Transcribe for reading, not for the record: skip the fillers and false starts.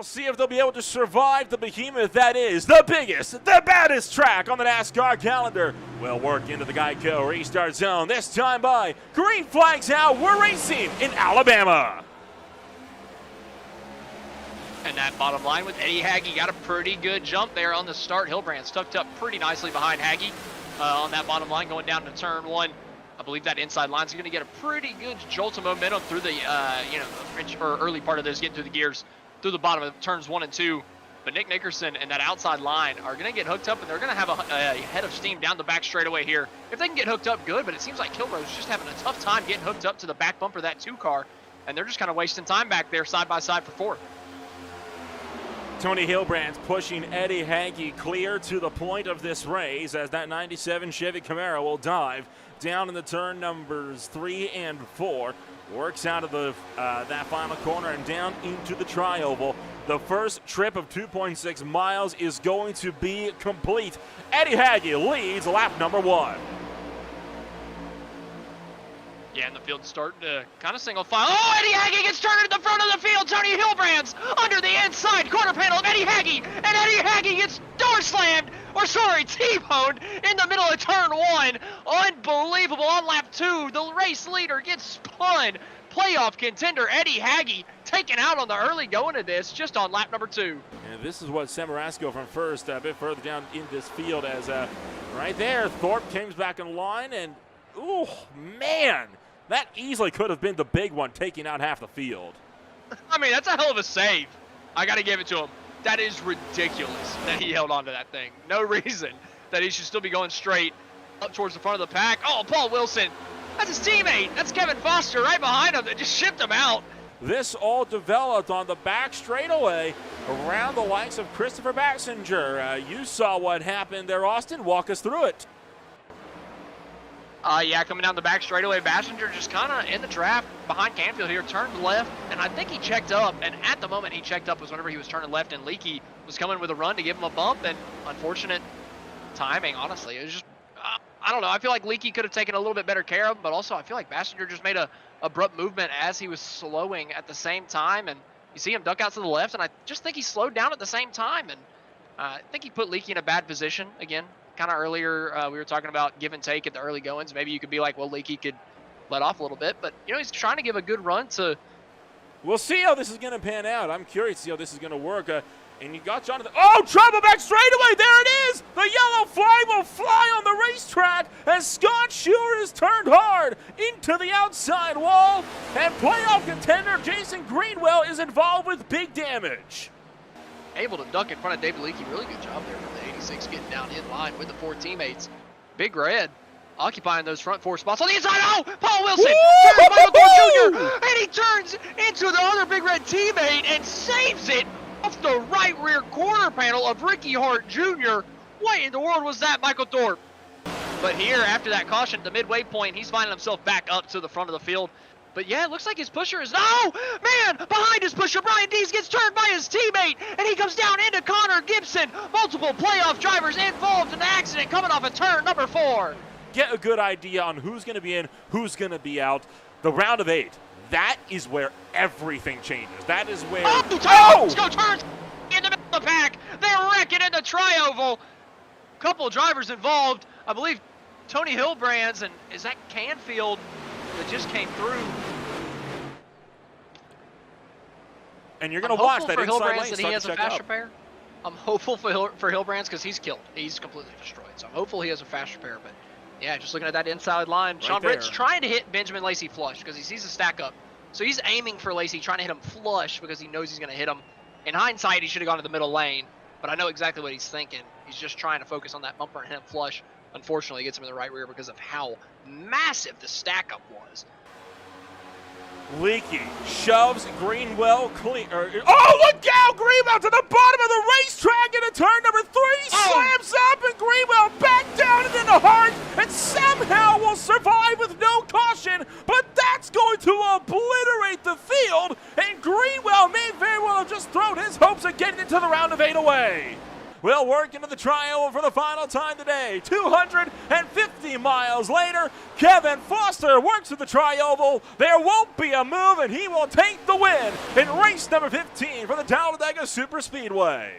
We'll see if they'll be able to survive the behemoth that is the biggest, the baddest track on the NASCAR calendar. We'll work into the Geico restart zone, this time by green flags out. We're racing in Alabama. And that bottom line with Eddie Hagge got a pretty good jump there on the start. Hilbrand's tucked up pretty nicely behind Hagge on that bottom line going down to turn one. I believe that inside line's going to get a pretty good jolt of momentum through the early part of this, getting through the gears through the bottom of turns 1 and 2. But Nick Nickerson and that outside line are going to get hooked up, and they're going to have a head of steam down the back straightaway here. If they can get hooked up, good, but it seems like Kilrose's just having a tough time getting hooked up to the back bumper of that 2 car, and they're just kind of wasting time back there side by side for 4. Tony Hilbrand's pushing Eddie Hagge clear to the point of this race as that 97 Chevy Camaro will dive down in the turn numbers 3 and 4. Works out of the that final corner and down into the tri-oval. The first trip of 2.6 miles is going to be complete. Eddie Hagge leads lap number 1. Yeah, and the field's starting to kind of single file. Oh, Eddie Hagge gets turned at the front of the field. Tony Hilbrand's under the inside quarter panel of Eddie Hagge. And Eddie Hagge gets door slammed, T-boned in the middle of turn 1. Unbelievable on lap 2. The race leader gets spun. Playoff contender Eddie Hagge taken out on the early going of this just on lap number 2. And this is what Semarasco from first, a bit further down in this field as right there, Thorpe comes back in line and, ooh, man, that easily could have been the big one taking out half the field. I mean, that's a hell of a save. I got to give it to him. That is ridiculous that he held on to that thing. No reason that he should still be going straight up towards the front of the pack. Oh, Paul Wilson. That's his teammate. That's Kevin Foster right behind him that just shipped him out. This all developed on the back straightaway around the likes of Christopher Baxinger. You saw what happened there, Austin. Walk us through it. Yeah, coming down the back straightaway, Bassinger just kind of in the draft behind Canfield here, turned left, and I think he checked up, and at the moment he checked up was whenever he was turning left, and Leakey was coming with a run to give him a bump, and unfortunate timing, honestly. It was just, I don't know, I feel like Leakey could have taken a little bit better care of him, but also I feel like Bassinger just made a abrupt movement as he was slowing at the same time, and you see him duck out to the left, and I just think he slowed down at the same time, and I think he put Leakey in a bad position again. Kind of earlier, we were talking about give and take at the early goings. Maybe you could be like, well, Leakey could let off a little bit, but you know, he's trying to give a good run to. We'll see how this is going to pan out. I'm curious to see how this is going to work. And you got Jonathan. Oh, trouble back straightaway. There it is. The yellow flag will fly on the racetrack as Scott Schuer is turned hard into the outside wall, and playoff contender Jason Greenwell is involved with big damage. Able to duck in front of David Leakey. Really good job there from the 86 getting down in line with the 4 teammates. Big Red occupying those front 4 spots on the inside. Oh, Paul Wilson turns Michael Thorpe Jr. and he turns into the other Big Red teammate and saves it off the right rear quarter panel of Ricky Hart Jr. What in the world was that, Michael Thorpe? But here, after that caution at the midway point, he's finding himself back up to the front of the field. But yeah, it looks like his pusher is, no, man, behind his pusher, Brian Dees gets turned by his teammate, and he comes down into Connor Gibson. Multiple playoff drivers involved in the accident coming off of turn number 4. Get a good idea on who's going to be in, who's going to be out. The round of 8, that is where everything changes. That is where, turns in the middle of the pack. They're wrecking in the tri-oval. Couple drivers involved. I believe Tony Hilbrand's, and is that Canfield that just came through? And you're going to watch that inside lane that he has a fast repair. I'm hopeful for Hilbrand's because he's killed. He's completely destroyed. So I'm hopeful he has a fast repair. But yeah, just looking at that inside line, right, Sean Britt's trying to hit Benjamin Lacey flush because he sees a stack up. So he's aiming for Lacey, trying to hit him flush because he knows he's going to hit him. In hindsight, he should have gone to the middle lane, but I know exactly what he's thinking. He's just trying to focus on that bumper and hit him flush. Unfortunately, he gets him in the right rear because of how massive the stack up was. Leakey shoves Greenwell clean. Oh, look out! Greenwell to the bottom of the racetrack into turn number 3. Slams up, and Greenwell back down into the heart, and somehow will survive with no caution. But that's going to obliterate the field, and Greenwell may very well have just thrown his hopes of getting into the round of 8 away. will work into the tri-oval for the final time today. 250 miles later, Kevin Foster works with the tri-oval. There won't be a move, and he will take the win in race number 15 for the Talladega Superspeedway.